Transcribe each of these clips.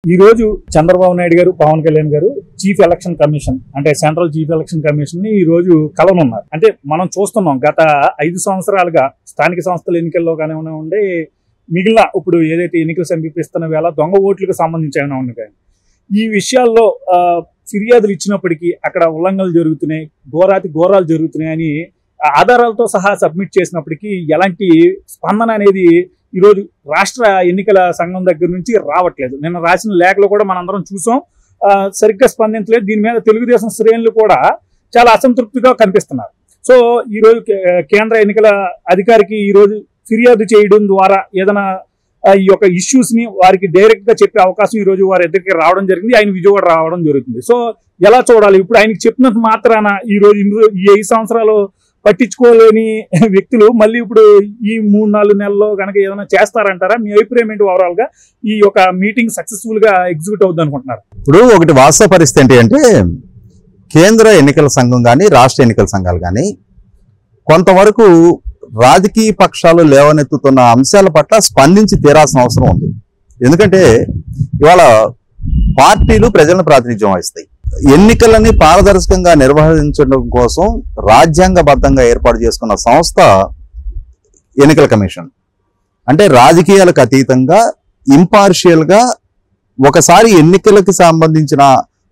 ఈ రోజు చంద్రబాబు నాయుడు గారు, పవన్ కళ్యాణ్ గారు చీఫ్ ఎలక్షన్ కమిషన్ అంటే సెంట్రల్ చీఫ్ ఎలక్షన్ కమిషన్ ని ఈ రోజు కలవనున్నారు. అంటే మనం చూస్తున్నాం గత 5 సంవత్సరాలుగా స్థానిక సంస్థల ఎన్నికల్లో కానివ్వండి, మిగిలిన ఇప్పుడు ఏదైతే ఎన్నికలు సమీపిస్తున్న వేళ దొంగ ఓట్లకు సంబంధించి కానీ ఈ విషయాల్లో ఫిర్యాదులు ఇచ్చినప్పటికీ అక్కడ ఉల్లంఘనలు జరుగుతున్నాయి, ఘోరాలు జరుగుతున్నాయని ఆధారాలతో సహా సబ్మిట్ చేసినప్పటికీ ఎలాంటి స్పందన అనేది ఈరోజు రాష్ట్ర ఎన్నికల సంఘం దగ్గర నుంచి రావట్లేదు. నిన్న రాసిన లేఖలో కూడా మనందరం చూసాం, సరిగ్గా స్పందించలేదు. దీని మీద తెలుగుదేశం శ్రేణులు కూడా చాలా అసంతృప్తిగా కనిపిస్తున్నారు. సో ఈరోజు కేంద్ర ఎన్నికల అధికారికి ఈరోజు ఫిర్యాదు చేయడం ద్వారా ఏదైనా ఈ యొక్క ఇష్యూస్ ని వారికి డైరెక్ట్ గా చెప్పే అవకాశం ఈ రోజు వారి దగ్గరికి రావడం జరిగింది. ఆయన విజయవాడ రావడం జరుగుతుంది. సో ఎలా చూడాలి? ఇప్పుడు ఆయనకి చెప్పినంత మాత్రాన ఈ 5 సంవత్సరాలు పట్టించుకోలేని వ్యక్తులు మళ్ళీ ఇప్పుడు ఈ 3-4 నెలల్లో కనుక ఏదైనా చేస్తారంటారా? మీ అభిప్రాయం ఏంటి? ఓవరాల్ గా ఈ యొక్క మీటింగ్ సక్సెస్ఫుల్ గా ఎగ్జిక్యూట్ అవుతుంది అనుకుంటున్నారు? ఇప్పుడు ఒకటి వాస్తవ పరిస్థితి ఏంటి అంటే, కేంద్ర ఎన్నికల సంఘం కానీ రాష్ట్ర ఎన్నికల సంఘాలు కానీ కొంతవరకు రాజకీయ పక్షాలు లేవనెత్తుతున్న అంశాల పట్ల స్పందించి తీరాల్సిన అవసరం ఉంది. ఎందుకంటే ఇవాళ పార్టీలు ప్రజలను ప్రాతినిధ్యం వహిస్తాయి. ఎన్నికలని పారదర్శకంగా నిర్వహించడం కోసం రాజ్యాంగబద్ధంగా ఏర్పాటు చేసుకున్న సంస్థ ఎన్నికల కమిషన్. అంటే రాజకీయాలకు అతీతంగా ఇంపార్షియల్ గా ఒకసారి ఎన్నికలకు సంబంధించిన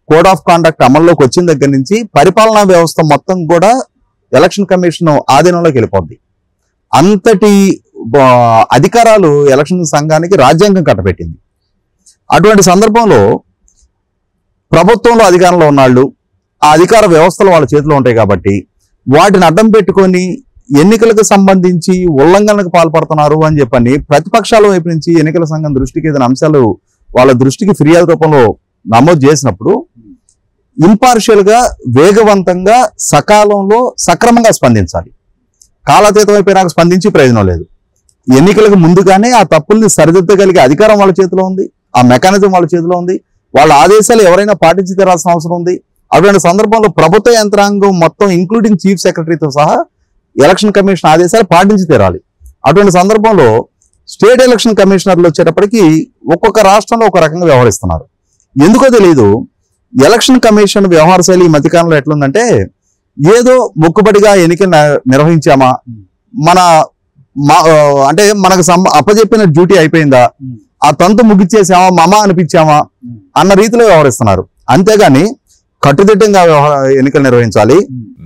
కోడ్ ఆఫ్ కాండక్ట్ అమల్లోకి వచ్చిన దగ్గర నుంచి పరిపాలనా వ్యవస్థ మొత్తం కూడా ఎలక్షన్ కమిషన్ ఆధీనంలోకి వెళ్ళిపోద్ది. అంతటి అధికారాలు ఎలక్షన్ సంఘానికి రాజ్యాంగం కట్టబెట్టింది. అటువంటి సందర్భంలో ప్రభుత్వంలో అధికారంలో ఉన్నాళ్ళు ఆ అధికార వ్యవస్థలు వాళ్ళ చేతిలో ఉంటాయి కాబట్టి వాటిని అడ్డం పెట్టుకొని ఎన్నికలకు సంబంధించి ఉల్లంఘనలకు పాల్పడుతున్నారు అని చెప్పని ప్రతిపక్షాల వైపు నుంచి ఎన్నికల సంఘం దృష్టికి ఏదైనా అంశాలు వాళ్ళ దృష్టికి ఫిర్యాదు రూపంలో నమోదు చేసినప్పుడు ఇంపార్షియల్ గా వేగవంతంగా సకాలంలో సక్రమంగా స్పందించాలి. కాలాతీతం అయిపోయినాక స్పందించి ప్రయోజనం లేదు. ఎన్నికలకు ముందుగానే ఆ తప్పుల్ని సరిదిద్దగలిగే అధికారం వాళ్ళ చేతిలో ఉంది, ఆ మెకానిజం వాళ్ళ చేతిలో ఉంది. వాళ్ళ ఆదేశాలు ఎవరైనా పాటించి తీరాల్సిన అవసరం ఉంది. అటువంటి సందర్భంలో ప్రభుత్వ యంత్రాంగం మొత్తం ఇంక్లూడింగ్ చీఫ్ సెక్రటరీతో సహా ఎలక్షన్ కమిషన్ ఆదేశాలు పాటించి తీరాలి. అటువంటి సందర్భంలో స్టేట్ ఎలక్షన్ కమిషనర్లు వచ్చేటప్పటికి ఒక్కొక్క రాష్ట్రంలో ఒక రకంగా వ్యవహరిస్తున్నారు. ఎందుకో తెలియదు, ఎలక్షన్ కమిషన్ వ్యవహార శైలి ఈ మధ్యకాలంలో ఎట్లుందంటే, ఏదో మొక్కుబడిగా ఎన్నికలు నిర్వహించామా, అంటే మనకు అప్పచెప్పిన డ్యూటీ అయిపోయిందా, ఆ తంతు ముగిచ్చేసామా, మమా అనిపించామా అన్న రీతిలో వ్యవహరిస్తున్నారు. అంతేగాని కట్టుదిట్టంగా ఎన్నికలు నిర్వహించాలి.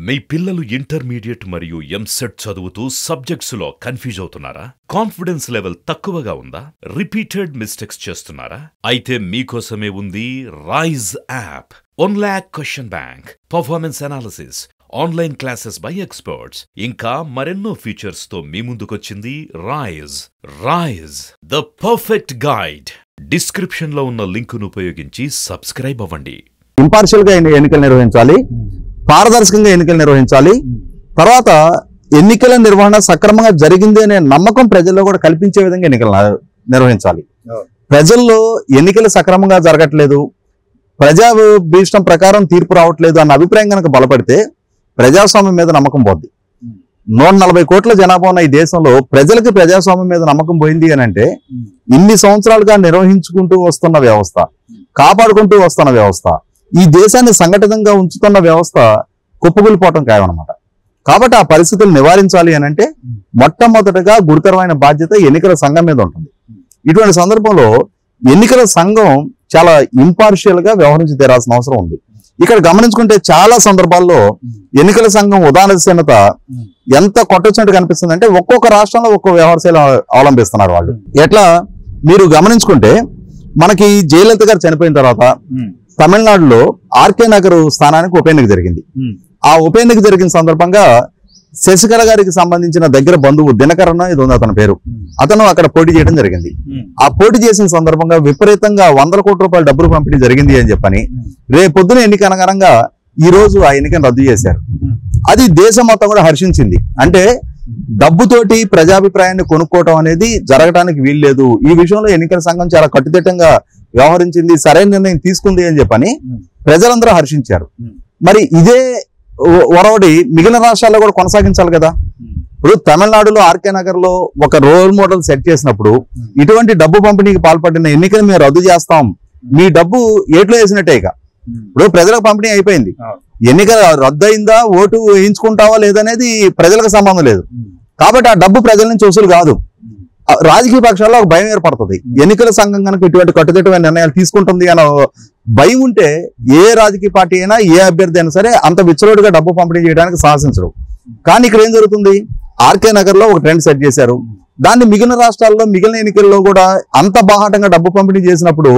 మీ పిల్లలు ఇంటర్మీడియట్ మరియు ఎంసెట్ చదువుతూ సబ్జెక్ట్స్ లో కన్ఫ్యూజ్ అవుతున్నారా? కాన్ఫిడెన్స్ లెవెల్ తక్కువగా ఉందా? రిపీటెడ్ మిస్టేక్స్ చేస్తున్నారా? అయితే మీకోసమే ఉంది rise app. 1 lakh question bank, performance analysis, online classes by experts, ఇంకా మరెన్నో ఫీచర్స్ తో మీ ముందుకొచ్చింది rise the perfect guide. Description లో ఉన్న లింకును ఉపయోగించి సబ్స్క్రైబ్ అవ్వండి. ఇంపార్షియల్ గా ఎన్నికలు నిర్వహించాలి, పారదర్శకంగా ఎన్నికలు నిర్వహించాలి. తర్వాత ఎన్నికల నిర్వహణ సక్రమంగా జరిగింది అనే నమ్మకం ప్రజల్లో కూడా కల్పించే విధంగా ఎన్నికలు నిర్వహించాలి. ప్రజల్లో ఎన్నికలు సక్రమంగా జరగట్లేదు, ప్రజాభీష్టం ప్రకారం తీర్పు రావట్లేదు అన్న అభిప్రాయం కనుక బలపడితే ప్రజాస్వామ్యం మీద నమ్మకం పోద్ది. 140 కోట్ల జనాభా ఉన్న ఈ దేశంలో ప్రజలకి ప్రజాస్వామ్యం మీద నమ్మకం పోయింది అని అంటే, ఇన్ని సంవత్సరాలుగా నిర్వహించుకుంటూ వస్తున్న వ్యవస్థ, కాపాడుకుంటూ వస్తున్న వ్యవస్థ, ఈ దేశాన్ని సంఘటితంగా ఉంచుతున్న వ్యవస్థ కుప్పకూలిపోవటం ఖాయమన్నమాట. కాబట్టి ఆ పరిస్థితులు నివారించాలి అని అంటే మొట్టమొదటిగా గురుతరమైన బాధ్యత ఎన్నికల సంఘం మీద ఉంటుంది. ఇటువంటి సందర్భంలో ఎన్నికల సంఘం చాలా ఇంపార్షియల్ గా వ్యవహరించి తీరాల్సిన అవసరం ఉంది. ఇక్కడ గమనించుకుంటే చాలా సందర్భాల్లో ఎన్నికల సంఘం ఉదాసీనత ఎంత కొట్టొచ్చినట్టు కనిపిస్తుంది అంటే, ఒక్కొక్క రాష్ట్రంలో ఒక్కొక్క వ్యవహార శైలి అవలంబిస్తున్నారు వాళ్ళు. ఎట్లా మీరు గమనించుకుంటే, మనకి జయలలిత గారు చనిపోయిన తర్వాత తమిళనాడులో ఆర్కే నగర్ స్థానానికి ఉప ఎన్నిక జరిగింది. ఆ ఉప ఎన్నిక జరిగిన సందర్భంగా శశికళ గారికి సంబంధించిన దగ్గర బంధువు దినకరణ ఇది ఉంది అతని పేరు, అతను అక్కడ పోటీ చేయడం జరిగింది. ఆ పోటీ చేసిన సందర్భంగా విపరీతంగా 100 కోట్ల రూపాయల డబ్బులు పంపిణీ జరిగింది అని చెప్పని రేపొద్దున ఎన్నిక అనగానంగా ఈ రోజు ఆ ఎన్నికను రద్దు చేశారు. అది దేశం మొత్తం కూడా హర్షించింది. అంటే డబ్బుతోటి ప్రజాభిప్రాయాన్ని కొనుక్కోవటం అనేది జరగడానికి వీల్లేదు. ఈ విషయంలో ఎన్నికల సంఘం చాలా కట్టుదిట్టంగా వ్యవహరించింది, సరైన నిర్ణయం తీసుకుంది అని చెప్పని ప్రజలందరూ హర్షించారు. మరి ఇదే ఒరవడి మిగిలిన రాష్ట్రాల్లో కూడా కొనసాగించాలి కదా. ఇప్పుడు తమిళనాడులో ఆర్కే నగర్ లో ఒక రోల్ మోడల్ సెట్ చేసినప్పుడు ఇటువంటి డబ్బు పంపిణీకి పాల్పడిన ఎన్నికలు మేము రద్దు చేస్తాం మీ డబ్బు ఏట్లో వేసినట్టే. ఇక ఇప్పుడు ప్రజలకు పంపిణీ అయిపోయింది, ఎన్నిక రద్దు అయిందా, ఓటు వేయించుకుంటావా లేదనేది ప్రజలకు సంబంధం లేదు. కాబట్టి ఆ డబ్బు ప్రజల నుంచి వసూలు కాదు. రాజకీయ పక్షాల్లో ఒక భయం ఏర్పడుతుంది. ఎన్నికల సంఘం కనుక ఇటువంటి కట్టుదిట్టమైన నిర్ణయాలు తీసుకుంటుంది అన్న భయం ఉంటే ఏ రాజకీయ పార్టీ అయినా ఏ అభ్యర్థి అయినా సరే అంత విచ్చలవిడిగా డబ్బు పంపిణీ చేయడానికి సాహసించరు. కానీ ఇక్కడ ఏం జరుగుతుంది, ఆర్కే నగర్ లో ఒక ట్రెండ్ సెట్ చేశారు. దాన్ని మిగిలిన రాష్ట్రాల్లో మిగిలిన ఎన్నికల్లో కూడా అంత బాహాటంగా డబ్బు పంపిణీ చేసినప్పుడు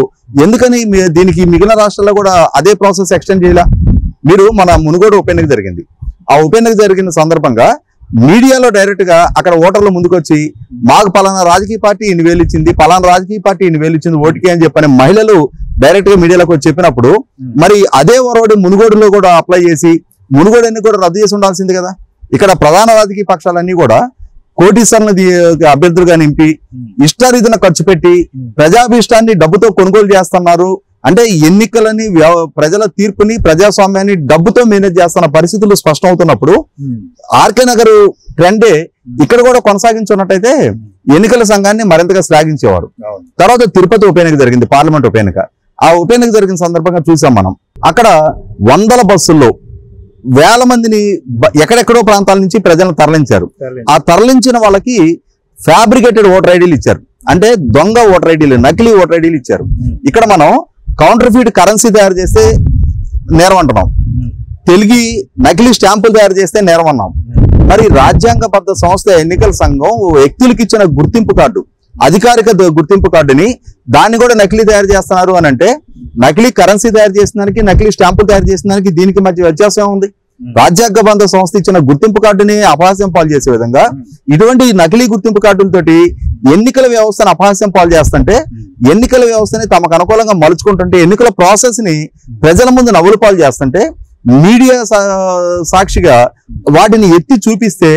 ఎందుకని దీనికి మిగిలిన రాష్ట్రాల్లో కూడా అదే ప్రాసెస్ ఎక్స్టెండ్ చేయాల? మీరు మన మునుగోడు ఉప ఎన్నిక జరిగింది. ఆ ఉప ఎన్నిక జరిగిన సందర్భంగా మీడియాలో డైరెక్ట్ గా అక్కడ ఓటర్లు ముందుకొచ్చి మాకు పలానా రాజకీయ పార్టీ ఇన్ని వేలు ఇచ్చింది, పలానా రాజకీయ పార్టీ ఇన్ని వేలు ఇచ్చింది ఓటుకి అని చెప్పని మహిళలు డైరెక్ట్ గా మీడియాలోకి వచ్చి చెప్పినప్పుడు మరి అదే ఒరవడి మునుగోడులో కూడా అప్లై చేసి మునుగోడు ఎన్ని కూడా రద్దు చేసి ఉండాల్సింది కదా. ఇక్కడ ప్రధాన రాజకీయ పక్షాలన్నీ కూడా కోటీశ్వరుని అభ్యర్థులుగా నింపి ఇష్టారీతిన ఖర్చు పెట్టి ప్రజాభీష్టాన్ని డబ్బుతో కొనుగోలు చేస్తున్నారు. అంటే ఎన్నికలని ప్రజల తీర్పుని ప్రజాస్వామ్యాన్ని డబ్బుతో మేనేజ్ చేస్తున్న పరిస్థితులు స్పష్టం అవుతున్నప్పుడు ఆర్కే నగర్ ట్రెండే ఇక్కడ కూడా కొనసాగించున్నట్టయితే ఎన్నికల సంఘాన్ని మరింతగా శ్లాఘించేవారు. తర్వాత తిరుపతి ఉప ఎన్నిక జరిగింది, పార్లమెంట్ ఉప ఎన్నిక. ఆ ఉప ఎన్నిక జరిగిన సందర్భంగా చూసాం మనం. అక్కడ వందల బస్సుల్లో వేల మందిని ఎక్కడెక్కడో ప్రాంతాల నుంచి ప్రజలను తరలించారు. ఆ తరలించిన వాళ్ళకి ఫ్యాబ్రికేటెడ్ ఓటర్ ఐడీలు ఇచ్చారు. అంటే దొంగ ఓటర్ ఐడీలు, నకిలీ ఓటర్ ఐడీలు ఇచ్చారు. ఇక్కడ మనం కౌంటర్ఫీట్ కరెన్సీ తయారు చేస్తే నేరం అంటున్నాం, తెలుగు నకిలీ స్టాంపులు తయారు చేస్తే నేరం అన్నాం. మరి రాజ్యాంగబద్ధ సంస్థ ఎన్నికల సంఘం వ్యక్తులకు ఇచ్చిన గుర్తింపు కార్డు, అధికారిక గుర్తింపు కార్డుని దాన్ని కూడా నకిలీ తయారు చేస్తున్నారు అని అంటే నకిలీ కరెన్సీ తయారు చేసిన దానికి నకిలీ స్టాంపులు తయారు చేసిన దానికి దీనికి మధ్య వ్యత్యాసం ఉంది. రాజ్యాంగబద్ధ సంస్థ ఇచ్చిన గుర్తింపు కార్డుని అపహాస్యం పాలు చేసే విధంగా ఇటువంటి నకిలీ గుర్తింపు కార్డులతోటి ఎన్నికల వ్యవస్థను అపహాస్యం పాలు చేస్తుంటే, ఎన్నికల వ్యవస్థని తమకు అనుకూలంగా మలుచుకుంటుంటే, ఎన్నికల ప్రాసెస్ ని ప్రజల ముందు నవ్వులు పాలు చేస్తుంటే మీడియా సాక్షిగా వాటిని ఎత్తి చూపిస్తే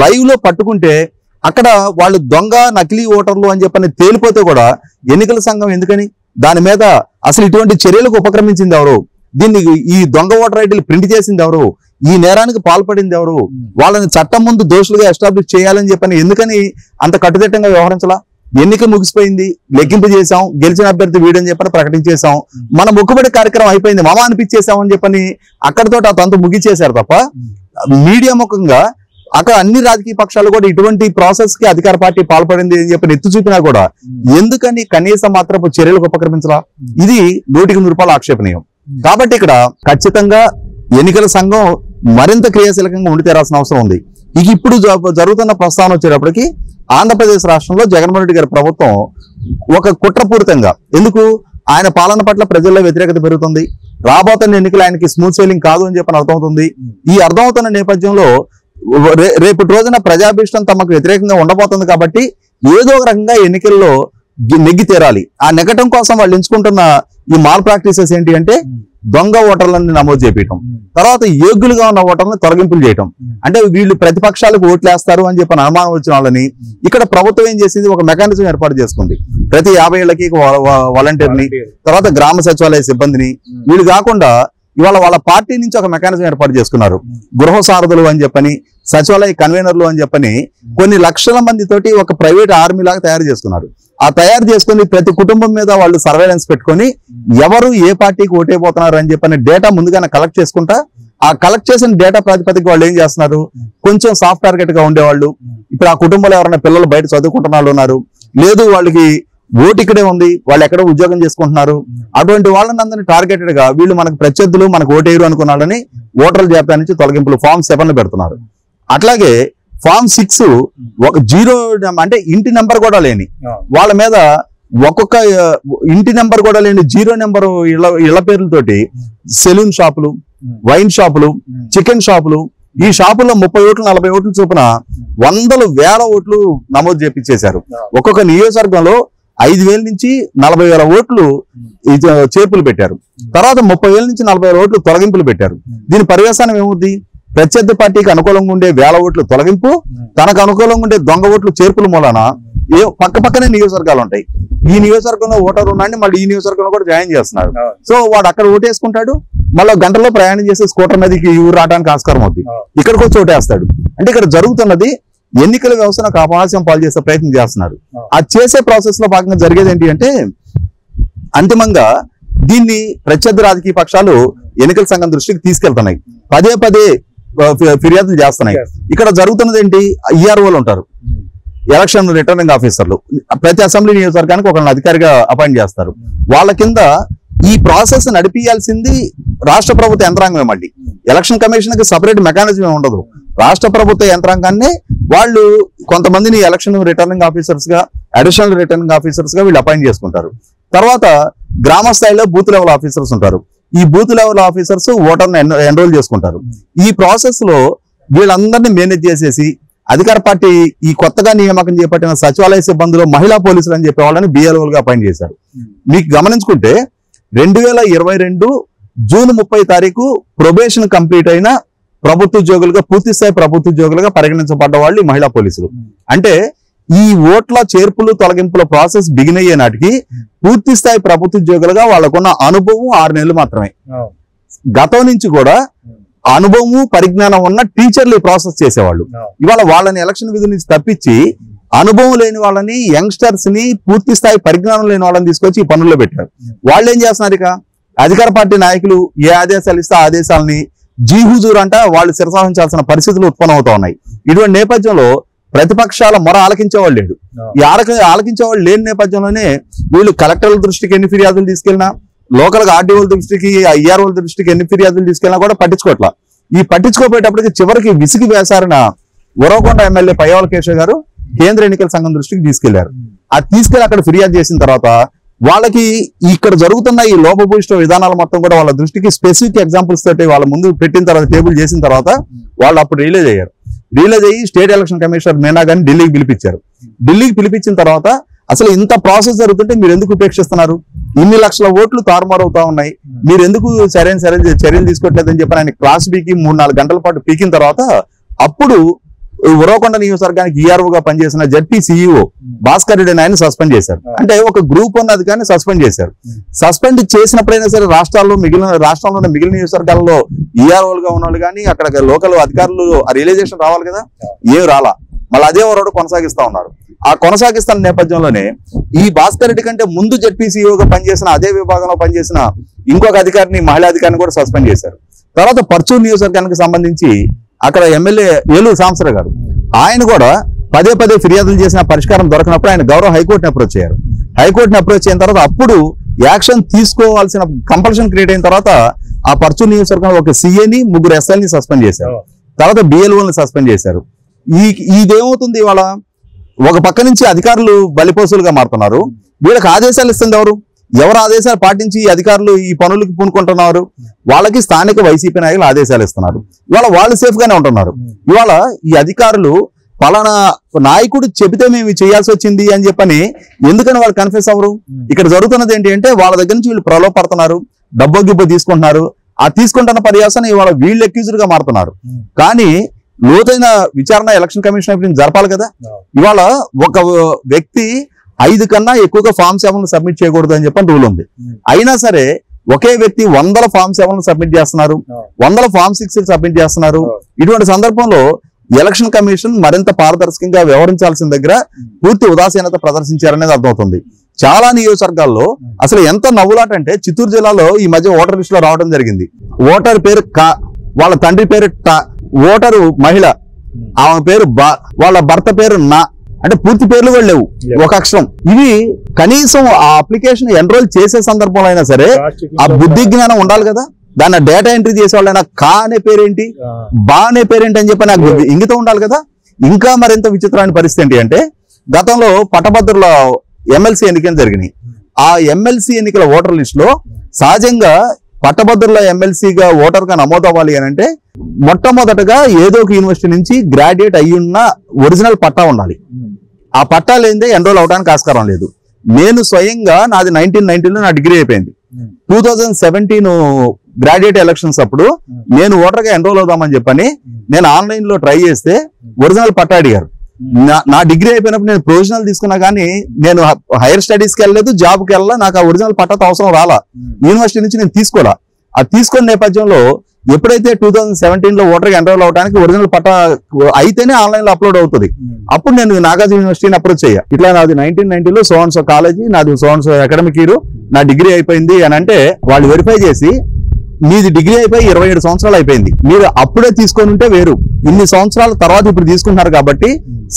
లైవ్ లో పట్టుకుంటే అక్కడ వాళ్ళు దొంగ నకిలీ ఓటర్లు అని చెప్పని తేలిపోతే కూడా ఎన్నికల సంఘం ఎందుకని దాని మీద అసలు ఇటువంటి చర్యలకు ఉపక్రమించింది ఎవరు, దీన్ని ఈ దొంగ ఓటర్ ఐడీలు ప్రింట్ చేసింది ఎవరు, ఈ నేరానికి పాల్పడింది ఎవరు, వాళ్ళని చట్టం ముందు దోషులుగా ఎస్టాబ్లిష్ చేయాలని చెప్పని ఎందుకని అంత కట్టుదిట్టంగా వ్యవహరించలా? ఎన్నిక ముగిసిపోయింది, లెక్కింపు చేశాం, గెలిచిన అభ్యర్థి వీడని చెప్పని ప్రకటించేశాం, మన మొక్కుబడి కార్యక్రమం అయిపోయింది, మామ అనిపించేశాం అని చెప్పని అక్కడితో ఆ తంతు ముగిచేశారు తప్ప మీడియా ముఖంగా అక్కడ అన్ని రాజకీయ పక్షాలు కూడా ఇటువంటి ప్రాసెస్ కి అధికార పార్టీ పాల్పడింది అని చెప్పి ఎత్తు చూపినా కూడా ఎందుకని కనీసం మాత్రపు చర్యలకు ఉపక్రమించరా? ఇది 100% ఆక్షేపణీయం. కాబట్టి ఇక్కడ ఖచ్చితంగా ఎన్నికల సంఘం మరింత క్రియాశీలకంగా ఉండి తీరాల్సిన అవసరం ఉంది. ఇక ఇప్పుడు జరుగుతున్న ప్రస్తావన వచ్చేటప్పటికి ఆంధ్రప్రదేశ్ రాష్ట్రంలో జగన్మోహన్ రెడ్డి గారి ప్రభుత్వం ఒక కుట్రపూరితంగా, ఎందుకు ఆయన పాలన పట్ల ప్రజల్లో వ్యతిరేకత పెరుగుతుంది, రాబోతున్న ఎన్నికలు ఆయనకి స్మూత్ సెయిలింగ్ కాదు అని చెప్పని అర్థమవుతుంది. ఈ అర్థమవుతున్న నేపథ్యంలో రేపటి రోజున ప్రజాభీష్టం తమకు వ్యతిరేకంగా ఉండబోతుంది కాబట్టి ఏదో ఒక రకంగా ఎన్నికల్లో నెగ్గి తీరాలి. ఆ నెగ్గటం కోసం వాళ్ళు ఎంచుకుంటున్న ఈ మాల్ ప్రాక్టీసెస్ ఏంటి అంటే దొంగ ఓటర్లను నమోదు చేయటం, తర్వాత యోగ్యులుగా ఉన్న ఓటర్లను తొలగింపులు చేయటం. అంటే వీళ్ళు ప్రతిపక్షాలకు ఓట్లు వేస్తారు అని చెప్పిన అనుమానం వచ్చిన వాళ్ళని ఇక్కడ ప్రభుత్వం ఏం చేసింది, ఒక మెకానిజం ఏర్పాటు చేసుకుంది. ప్రతి 50 ఏళ్లకి వాలంటీర్ని, తర్వాత గ్రామ సచివాలయ సిబ్బందిని, వీళ్ళు కాకుండా ఇవాళ వాళ్ళ పార్టీ నుంచి ఒక మెకానిజం ఏర్పాటు చేసుకున్నారు. గృహ సారథులు అని చెప్పని, సచివాలయ కన్వీనర్లు అని చెప్పని కొన్ని లక్షల మందితోటి ఒక ప్రైవేట్ ఆర్మీ లాగా తయారు చేసుకున్నారు. ఆ తయారు చేసుకుని ప్రతి కుటుంబం మీద వాళ్ళు సర్వేలెన్స్ పెట్టుకొని ఎవరు ఏ పార్టీకి ఓటైపోతున్నారు అని చెప్పని డేటా ముందుగానే కలెక్ట్ చేసుకుంటా, ఆ కలెక్ట్ చేసిన డేటా ప్రాతిపదిక వాళ్ళు ఏం చేస్తున్నారు, కొంచెం సాఫ్ట్ టార్గెట్ గా ఉండేవాళ్ళు, ఇప్పుడు ఆ కుటుంబంలో ఎవరైనా పిల్లలు బయట చదువుకుంటున్న వాళ్ళు ఉన్నారు, లేదు వాళ్ళకి ఓటు ఇక్కడే ఉంది, వాళ్ళు ఎక్కడో ఉద్యోగం చేసుకుంటున్నారు, అటువంటి వాళ్ళని అందరినీ టార్గెటెడ్ గా వీళ్ళు మనకు ప్రత్యర్థులు, మనకు ఓటేయరు అనుకున్న వాళ్ళని ఓటర్ల జాబితా నుంచి తొలగింపులు ఫామ్ 7 పెడుతున్నారు. అట్లాగే ఫామ్ 6 ఒక 0 అంటే ఇంటి నెంబర్ కూడా లేని వాళ్ళ మీద ఒక్కొక్క ఇంటి నెంబర్ కూడా లేని 0 నెంబరు ఇళ్ల పేర్లతోటి సెలూన్ షాపులు, వైన్ షాపులు, చికెన్ షాపులు, ఈ షాపుల్లో 30 ఓట్లు 40 ఓట్లు చొప్పున వందలు వేల ఓట్లు నమోదు చేపించేశారు. ఒక్కొక్క నియోజకవర్గంలో 5,000 నుంచి 40,000 ఓట్లు చేర్పులు పెట్టారు. తర్వాత 30,000 నుంచి 40,000 ఓట్లు తొలగింపులు పెట్టారు. దీని పర్యవసానం ఏముంది, ప్రత్యర్థి పార్టీకి అనుకూలంగా ఉండే 1000 ఓట్లు తొలగింపు, తనకు అనుకూలంగా ఉండే దొంగ ఓట్లు చేర్పుల మూలన పక్క పక్కనే నియోజకవర్గాలు ఉంటాయి. ఈ నియోజకవర్గంలో ఓటర్ ఉన్నాడని మళ్ళీ ఈ నియోజకవర్గంలో కూడా జాయిన్ చేస్తున్నారు. సో వాడు అక్కడ ఓటేసుకుంటాడు, మళ్ళీ గంటలో ప్రయాణం చేసి స్కూటర్ మీదకి ఈ ఊరు రావడానికి ఆస్కారం అవుతుంది, ఇక్కడికి వచ్చి ఓటేస్తాడు. అంటే ఇక్కడ జరుగుతున్నది ఎన్నికల వ్యవస్థను అపహాస్యం పాలు చేసే ప్రయత్నం చేస్తున్నారు. ఆ చేసే ప్రాసెస్ లో భాగంగా జరిగేది ఏంటి అంటే అంతిమంగా దీన్ని ప్రత్యర్థి రాజకీయ పక్షాలు ఎన్నికల సంఘం దృష్టికి తీసుకెళ్తున్నాయి, పదే పదే ఫిర్యాదులు చేస్తున్నాయి. ఇక్కడ జరుగుతున్నది ఏంటి, ఈఆర్ఓలు ఉంటారు, ఎలక్షన్ రిటర్నింగ్ ఆఫీసర్లు, ప్రతి అసెంబ్లీ నియోజకవర్గానికి ఒకళ్ళని అధికారిగా అపాయింట్ చేస్తారు. వాళ్ళ కింద ఈ ప్రాసెస్ నడిపించాల్సింది రాష్ట్ర ప్రభుత్వ యంత్రాంగమే. మళ్ళీ ఎలక్షన్ కమిషన్ కి సపరేట్ మెకానిజం ఉండదు, రాష్ట్ర ప్రభుత్వ యంత్రాంగాన్ని వాళ్ళు కొంతమందిని ఎలక్షన్ రిటర్నింగ్ ఆఫీసర్స్ గా, అడిషనల్ రిటర్నింగ్ ఆఫీసర్స్ గా వీళ్ళు అపాయింట్ చేసుకుంటారు. తర్వాత గ్రామ స్థాయిలో బూత్ లెవెల్ ఆఫీసర్స్ ఉంటారు. ఈ బూత్ లెవెల్ ఆఫీసర్స్ ఓటర్ని ఎన్రోల్ చేసుకుంటారు. ఈ ప్రాసెస్ లో వీళ్ళందరినీ మేనేజ్ చేసేసి అధికార పార్టీ ఈ కొత్తగా నియామకం చేపట్టిన సచివాలయ సిబ్బందిలో మహిళా పోలీసులు అని చెప్పే వాళ్ళని బిఎల్ఓలుగా అపాయింట్ చేశారు. మీకు గమనించుకుంటే 2022 జూన్ 30 తారీఖు ప్రొబేషన్ కంప్లీట్ అయిన ప్రభుత్వ ఉద్యోగులుగా, పూర్తి స్థాయి ప్రభుత్వ ఉద్యోగులుగా పరిగణించబడ్డ వాళ్ళు ఈ మహిళా పోలీసులు. అంటే ఈ ఓట్ల చేర్పులు తొలగింపుల ప్రాసెస్ బిగిన్ అయ్యే నాటికి పూర్తి స్థాయి ప్రభుత్వ ఉద్యోగులుగా వాళ్ళకున్న అనుభవం 6 నెలలు మాత్రమే. గతం నుంచి కూడా అనుభవము పరిజ్ఞానం ఉన్న టీచర్లు ఈ ప్రాసెస్ చేసేవాళ్ళు. ఇవాళ వాళ్ళని ఎలక్షన్ విధుల నుంచి తప్పించి అనుభవం లేని వాళ్ళని, యంగ్స్టర్స్ ని, పూర్తి స్థాయి పరిజ్ఞానం లేని వాళ్ళని తీసుకొచ్చి ఈ పనుల్లో పెట్టారు. వాళ్ళు ఏం చేస్తున్నారు, ఇక అధికార పార్టీ నాయకులు ఏ ఆదేశాలు ఇస్తే ఆ ఆదేశాలని జీహుజూర్ అంట వాళ్ళు శిరసాహించాల్సిన పరిస్థితులు ఉత్పన్నమవుతా ఉన్నాయి. ఇటువంటి నేపథ్యంలో ప్రతిపక్షాల మొర ఆలకించేవాళ్ళు లేడు. ఈ ఆలకించేవాళ్ళు లేని నేపథ్యంలోనే వీళ్ళు కలెక్టర్ల దృష్టికి ఎన్ని ఫిర్యాదులు తీసుకెళ్ళినా, లోకల్ గా ఆర్డీఓల దృష్టికి, ఐఆర్ఓల దృష్టికి ఎన్ని ఫిర్యాదులు తీసుకెళ్ళినా కూడా పట్టించుకోవట్లా. ఈ పట్టించుకోపోయేటప్పటికి చివరికి విసిగి వేసారిన ఉరవకొండ ఎమ్మెల్యే పయ్యావుల కేశవ్ గారు కేంద్ర ఎన్నికల సంఘం దృష్టికి తీసుకెళ్లారు. అది తీసుకెళ్లి అక్కడ ఫిర్యాదు చేసిన తర్వాత వాళ్ళకి ఇక్కడ జరుగుతున్న ఈ లోపభూయిష్ట విధానాల మొత్తం కూడా వాళ్ళ దృష్టికి స్పెసిఫిక్ ఎగ్జాంపుల్స్ తోటి వాళ్ళ ముందు పెట్టిన తర్వాత, టేబుల్ చేసిన తర్వాత వాళ్ళు అప్పుడు రిలీజ్ అయ్యారు. రిలీజ్ అయ్యి స్టేట్ ఎలక్షన్ కమిషనర్ మీనా గారిని ఢిల్లీకి పిలిపించారు. ఢిల్లీకి పిలిపించిన తర్వాత అసలు ఇంత ప్రాసెస్ జరుగుతుంటే మీరు ఎందుకు ఉపేక్షిస్తున్నారు, ఇన్ని లక్షల ఓట్లు తారుమారవుతా ఉన్నాయి, మీరు ఎందుకు సరైన చర్యలు తీసుకోవట్లేదని చెప్పి ఆయన క్లాస్ పీకి 3-4 గంటల పాటు పీకిన తర్వాత అప్పుడు ఉరవకొండ నియోజకవర్గానికి ఈఆర్ఓగా పనిచేసిన జడ్పీ సిఇఓ భాస్కర్ రెడ్డి ఆయన సస్పెండ్ చేశారు. అంటే ఒక గ్రూప్ ఉన్న అధికారిని సస్పెండ్ చేశారు. సస్పెండ్ చేసినప్పుడైనా సరే రాష్ట్రంలో మిగిలిన నియోజకవర్గాల్లో ఈఆర్ఓలుగా ఉన్నవాళ్ళు కానీ అక్కడ లోకల్ అధికారులు రియలైజేషన్ రావాలి కదా, ఏం రాలా. మళ్ళీ అదే వరడు కొనసాగిస్తా ఉన్నారు. ఆ కొనసాగిస్తున్న నేపథ్యంలోనే ఈ భాస్కర్ రెడ్డి కంటే ముందు జడ్పీ సిఇఓగా పనిచేసిన, అదే విభాగంలో పనిచేసిన ఇంకొక అధికారిని, మహిళా అధికారిని కూడా సస్పెండ్ చేశారు. తర్వాత పర్చూరు నియోజకవర్గానికి సంబంధించి అక్కడ ఎమ్మెల్యే ఏలూరు సాంబశివరావు గారు ఆయన కూడా పదే పదే ఫిర్యాదులు చేసిన పరిష్కారం దొరకనప్పుడు ఆయన గౌరవ హైకోర్టుని అప్రోచ్ అయ్యారు. హైకోర్టుని అప్రోచ్ అయిన తర్వాత అప్పుడు యాక్షన్ తీసుకోవాల్సిన కంపల్షన్ క్రియేట్ అయిన తర్వాత ఆ పర్చూరు నియోజకవర్గంలో ఒక సిఏని, 3 ఎస్ఐల్ని సస్పెండ్ చేశారు. తర్వాత బిఎల్ఓని సస్పెండ్ చేశారు. ఇదేమవుతుంది, ఇవాళ ఒక పక్క నుంచి అధికారులు బలిపోసులుగా మారుతున్నారు. వీళ్ళకి ఆదేశాలు ఇస్తుంది ఎవరు ఆదేశాలు పాటించి అధికారులు ఈ పనులకు పూనుకుంటున్నారు, వాళ్ళకి స్థానిక వైసీపీ నాయకులు ఆదేశాలు ఇస్తున్నారు. ఇవాళ వాళ్ళు సేఫ్ గానే ఉంటున్నారు. ఇవాళ ఈ అధికారులు పలానా నాయకుడు చెబితే మేము చేయాల్సి వచ్చింది అని చెప్పని ఎందుకని వాళ్ళు కన్ఫ్యూజ్ అవ్వరు. ఇక్కడ జరుగుతున్నది ఏంటి అంటే వాళ్ళ దగ్గర నుంచి వీళ్ళు ప్రలోభపడుతున్నారు, డబ్బో గిబ్బో తీసుకుంటున్నారు. ఆ తీసుకుంటున్న పర్యాసన ఇవాళ వీళ్ళు అక్యూజర్ గా మారుతున్నారు. కానీ లోతైన విచారణ ఎలక్షన్ కమిషన్ జరపాలి కదా. ఇవాళ ఒక వ్యక్తి 5 కన్నా ఎక్కువగా ఫామ్ 7 సబ్మిట్ చేయకూడదు అని చెప్పని రూల్ ఉంది. అయినా సరే ఒకే వ్యక్తి 100 ఫామ్ 7 సబ్మిట్ చేస్తున్నారు, 100 ఫామ్ 6 సబ్మిట్ చేస్తున్నారు. ఇటువంటి సందర్భంలో ఎలక్షన్ కమిషన్ మరింత పారదర్శకంగా వ్యవహరించాల్సిన దగ్గర పూర్తి ఉదాసీనత ప్రదర్శించారనేది అర్థమవుతుంది. చాలా నియోజకవర్గాల్లో అసలు ఎంత నవ్వులాట అంటే చిత్తూరు జిల్లాలో ఈ మధ్య ఓటర్ లిస్ట్ లో రావడం జరిగింది. ఓటర్ పేరు క, వాళ్ళ తండ్రి పేరు ట, ఓటరు మహిళ, ఆమె పేరు బ, వాళ్ళ భర్త పేరు నా, అంటే పూర్తి పేర్లు కూడా లేవు, ఒక అక్షరం. ఇవి కనీసం ఆ అప్లికేషన్ ఎన్రోల్ చేసే సందర్భంలో అయినా సరే ఆ బుద్ధి జ్ఞానం ఉండాలి కదా. దాన్ని డేటా ఎంట్రీ చేసే వాళ్ళైనా కా అనే పేరేంటి, బా అనే పేరేంటి అని చెప్పి నాకు ఇంగితం ఉండాలి కదా. ఇంకా మరింత విచిత్రమైన పరిస్థితి ఏంటి అంటే గతంలో పట్టభద్రుల ఎమ్మెల్సీ ఎన్నికలు జరిగినాయి. ఆ ఎమ్మెల్సీ ఎన్నికల ఓటర్ లిస్ట్ లో సహజంగా పట్టభద్రుల ఎమ్మెల్సీగా ఓటర్ గా నమోదు అవ్వాలి అని అంటే మొట్టమొదటగా ఏదో ఒక యూనివర్సిటీ నుంచి గ్రాడ్యుయేట్ అయ్యున్న ఒరిజినల్ పట్టా ఉండాలి. ఆ పట్టా లేదే ఎన్రోల్ అవడానికి ఆస్కారం లేదు. నేను స్వయంగా నాది 1990లో నా డిగ్రీ అయిపోయింది. 2017 గ్రాడ్యుయేట్ ఎలక్షన్స్ అప్పుడు నేను ఓటర్ గా ఎన్రోల్ అవుదామని చెప్పని నేను ఆన్లైన్ లో ట్రై చేస్తే ఒరిజినల్ పట్టా అడిగారు. నా డిగ్రీ అయిపోయినప్పుడు నేను ప్రొవిజనల్ తీసుకున్నా కానీ నేను హైయర్ స్టడీస్కి వెళ్ళలేదు, జాబ్కి వెళ్ళా, నాకు ఆ ఒరిజినల్ పట్టాతో అవసరం రాలా. యూనివర్సిటీ నుంచి నేను తీసుకోవాలా. ఆ తీసుకున్న నేపథ్యంలో ఎప్పుడైతే 2017లో ఓటర్కి ఎన్రోల్ అవడానికి ఒరిజినల్ పట్టా అయితేనే ఆన్లైన్ లో అప్లోడ్ అవుతుంది. అప్పుడు నేను నాగార్జున యూనివర్సిటీని అప్రోచ్ అయ్యా. ఇట్లా నాది 1990లో సో కాలేజీ, నాది సో అకాడమిక్ ఇయర్, నా డిగ్రీ అయిపోయింది అని అంటే వాళ్ళు వెరిఫై చేసి మీది డిగ్రీ అయిపోయి 27 సంవత్సరాలు అయిపోయింది, మీరు అప్పుడే తీసుకొని ఉంటే వేరు, ఇన్ని సంవత్సరాల తర్వాత ఇప్పుడు తీసుకుంటున్నారు కాబట్టి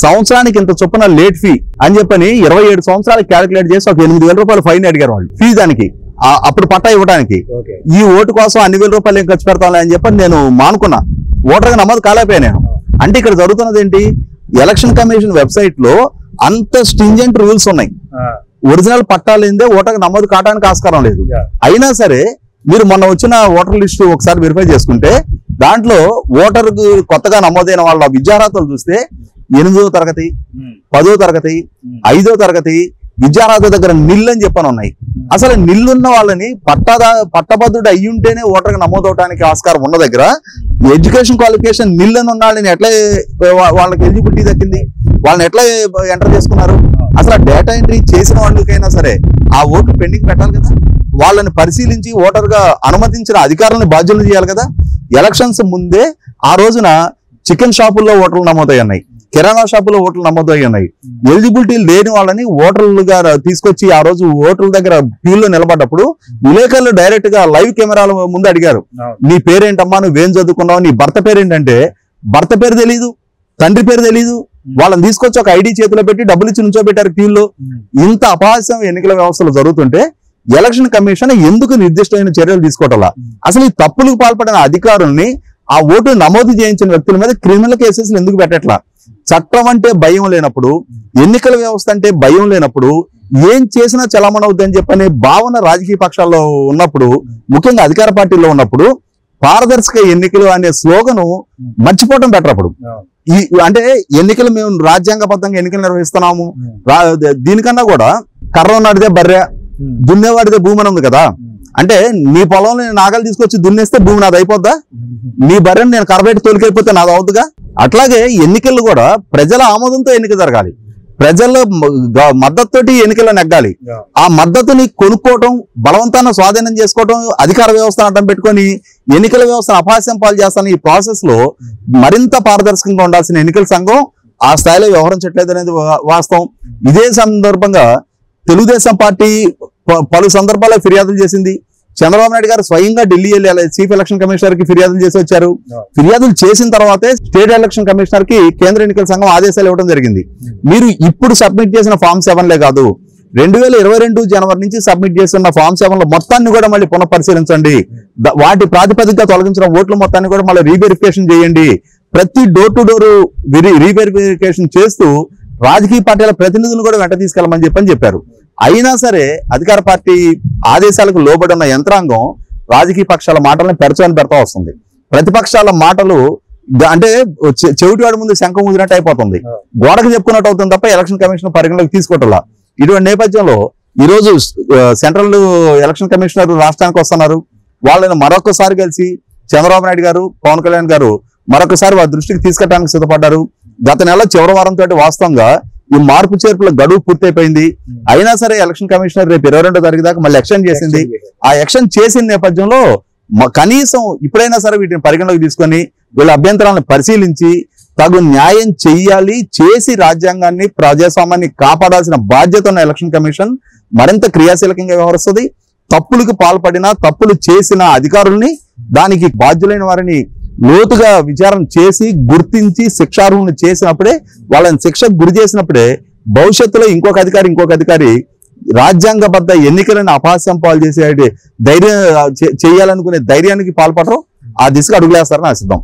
సంవత్సరానికి ఇంత చొప్పున లేట్ ఫీ అని చెప్పని 27 సంవత్సరాలు క్యాలిక్యులేట్ చేసి ఒక 8,000 రూపాయలు ఫైన్ అడిగారు వాళ్ళు ఫీ దానికి, అప్పుడు పట్టా ఇవ్వడానికి. ఈ ఓటు కోసం అన్ని వేల రూపాయలు ఏం ఖర్చు పెడతాను అని చెప్పని నేను మానుకున్నా, ఓటర్గా నమోదు కాలేకపోయాను. అంటే ఇక్కడ జరుగుతున్నది ఏంటి, ఎలక్షన్ కమిషన్ వెబ్సైట్ లో అంత స్ట్రింజెంట్ రూల్స్ ఉన్నాయి, ఒరిజినల్ పట్టా లేదే ఓటర్గా నమోదు కావడానికి ఆస్కారం లేదు. అయినా సరే మీరు మొన్న వచ్చిన ఓటర్ లిస్టు ఒకసారి వెరిఫై చేసుకుంటే దాంట్లో ఓటర్ కొత్తగా నమోదైన వాళ్ళ విద్యార్హతలు చూస్తే 8వ తరగతి, 10వ తరగతి, 5వ తరగతి విద్యార్హత దగ్గర నిల్ అని చెప్పని ఉన్నాయి. అసలు నిల్లున్న వాళ్ళని పట్టభద్రుడు అయ్యి ఉంటేనే ఓటర్గా నమోదవడానికి ఆస్కారం ఉన్న దగ్గర ఎడ్యుకేషన్ క్వాలిఫికేషన్ నిల్ అని ఉన్న వాళ్ళని ఎట్లా వాళ్ళకి ఎలిజిబిలిటీ దక్కింది, వాళ్ళని ఎట్లా ఎంటర్ చేసుకున్నారు? అసలు డేటా ఎంట్రీ చేసిన వాళ్ళకైనా సరే ఆ ఓట్లు పెండింగ్ పెట్టాలి కదా, వాళ్ళని పరిశీలించి ఓటర్గా అనుమతించిన అధికారులను బాధ్యులు చేయాలి కదా. ఎలక్షన్స్ ముందే ఆ రోజున చికెన్ షాపుల్లో ఓటర్లు నమోదై ఉన్నాయి, కిరాణా షాపులో ఓటర్లు నమోదై ఉన్నాయి. ఎలిజిబిలిటీ లేని వాళ్ళని ఓటర్లుగా తీసుకొచ్చి ఆ రోజు ఓటర్ల దగ్గర క్యూలో నిలబడ్డప్పుడు విలేకరులు డైరెక్ట్ గా లైవ్ కెమెరాల ముందు అడిగారు, నీ పేరేంటమ్మా, నువ్వేం చదువుకున్నావు, నీ భర్త పేరేంటంటే భర్త పేరు తెలీదు, తండ్రి పేరు తెలీదు. వాళ్ళని తీసుకొచ్చి ఒక ఐడి చేతిలో పెట్టి డబ్బులు ఇచ్చి నుంచోబెట్టారు క్యూలో. ఇంత అపహాస్యం ఎన్నికల వ్యవస్థలో జరుగుతుంటే ఎలక్షన్ కమిషన్ ఎందుకు నిర్దిష్టమైన చర్యలు తీసుకోవటంలా? అసలు ఈ తప్పులకు పాల్పడిన అధికారుల్ని, ఆ ఓటు నమోదు చేయించిన వ్యక్తుల మీద క్రిమినల్ కేసెస్ ఎందుకు పెట్టట్లా? చట్టం అంటే భయం లేనప్పుడు, ఎన్నికల వ్యవస్థ అంటే భయం లేనప్పుడు ఏం చేసినా చలామణవుద్ది అని చెప్పనే భావన రాజకీయ పక్షాల్లో ఉన్నప్పుడు, ముఖ్యంగా అధికార పార్టీలో ఉన్నప్పుడు పారదర్శక ఎన్నికలు అనే స్లోగను మర్చిపోవడం బెటర్. అప్పుడు ఈ అంటే ఎన్నికలు మేము రాజ్యాంగబద్ధంగా ఎన్నికలు నిర్వహిస్తున్నాము, దీనికన్నా కూడా కర్ర నాడితే బర్రె, దున్నేవాడితే భూమి అని ఉంది కదా. అంటే నీ పొలంలో నాగలు తీసుకొచ్చి దున్నేస్తే భూమి నాది అయిపోద్దా? నీ బర్రెని నేను కర్రబెట్టి తోలికైపోతే నాది అవుతుందిగా. అట్లాగే ఎన్నికలు కూడా ప్రజల ఆమోదంతో ఎన్నిక జరగాలి, ప్రజల మద్దతుతోటి ఎన్నికల్లో నెగ్గాలి. ఆ మద్దతుని కొనుక్కోవటం, బలవంతాన్ని స్వాధీనం చేసుకోవటం, అధికార వ్యవస్థను అడ్డం పెట్టుకొని ఎన్నికల వ్యవస్థను అపహాస్యం పాలు చేస్తాను. ఈ ప్రాసెస్ లో మరింత పారదర్శకంగా ఉండాల్సిన ఎన్నికల సంఘం ఆ స్థాయిలో వ్యవహరించట్లేదు అనేది వాస్తవం. ఇదే సందర్భంగా తెలుగుదేశం పార్టీ పలు సందర్భాల్లో ఫిర్యాదులు చేసింది. చంద్రబాబు నాయుడు గారు స్వయంగా ఢిల్లీ వెళ్ళి చీఫ్ ఎలక్షన్ కమిషనర్ కి ఫిర్యాదులు చేసి వచ్చారు. ఫిర్యాదులు చేసిన తర్వాతే స్టేట్ ఎలక్షన్ కమిషనర్ కి కేంద్ర ఎన్నికల సంఘం ఆదేశాలు ఇవ్వడం జరిగింది. మీరు ఇప్పుడు సబ్మిట్ చేసిన ఫామ్ 7లే కాదు, 2022 జనవరి నుంచి సబ్మిట్ చేస్తున్న ఫామ్ 7లో మొత్తాన్ని కూడా మళ్ళీ పునఃపరిశీలించండి. వాటి ప్రాతిపదికగా తొలగించిన ఓట్ల మొత్తాన్ని కూడా మళ్ళీ రీవెరిఫికేషన్ చేయండి. ప్రతి డోర్ టు డోర్ రీవెరిఫికేషన్ చేస్తూ రాజకీయ పార్టీల ప్రతినిధులను కూడా వెంట తీసుకెళ్లమని చెప్పారు. అయినా సరే అధికార పార్టీ ఆదేశాలకు లోబడి ఉన్న యంత్రాంగం రాజకీయ పక్షాల మాటలను పెడతా వస్తుంది. ప్రతిపక్షాల మాటలు అంటే చెవిటివాడి ముందు శంఖం ఊదినట్టు అయిపోతుంది, గోడకు చెప్పుకున్నట్టు అవుతుంది తప్ప ఎలక్షన్ కమిషన్ పరిగణలోకి తీసుకోవట్లా. ఇటువంటి నేపథ్యంలో ఈ రోజు సెంట్రల్ ఎలక్షన్ కమిషనర్ రాష్ట్రానికి వస్తున్నారు. వాళ్ళని మరొకసారి కలిసి చంద్రబాబు నాయుడు గారు, పవన్ కళ్యాణ్ గారు మరొకసారి వారి దృష్టికి తీసుకెళ్ళడానికి సిద్ధపడ్డారు. గత నెల చివరి వారంతో వాస్తవంగా ఈ మార్పు చేర్పుల గడువు పూర్తయిపోయింది. అయినా సరే ఎలక్షన్ కమిషనర్ రేపు 22వ తారీఖు దాకా మళ్ళీ ఎక్స్టెండ్ చేసింది. ఆ ఎక్స్టెండ్ చేసిన నేపథ్యంలో కనీసం ఇప్పుడైనా సరే వీటిని పరిగణలోకి తీసుకొని వీళ్ళ అభ్యంతరాలను పరిశీలించి తగు న్యాయం చెయ్యాలి, చేసి రాజ్యాంగాన్ని, ప్రజాస్వామ్యాన్ని కాపాడాల్సిన బాధ్యత ఉన్న ఎలక్షన్ కమిషన్ మరింత క్రియాశీలకంగా వ్యవహరిస్తుంది. తప్పులకు పాల్పడిన, తప్పులు చేసిన అధికారుల్ని, దానికి బాధ్యులైన వారిని లోతుగా విచారణ చేసి గుర్తించి శిక్షార్హులను చేసినప్పుడే, వాళ్ళని శిక్షకు గురి చేసినప్పుడే భవిష్యత్తులో ఇంకొక అధికారి రాజ్యాంగబద్ధ ఎన్నికలను అపహాస్యం పాలు చేసే ధైర్యం చేయాలనుకునే ధైర్యానికి పాల్పడరు. ఆ దిశగా అడుగులేస్తారని ఆశిద్దాం.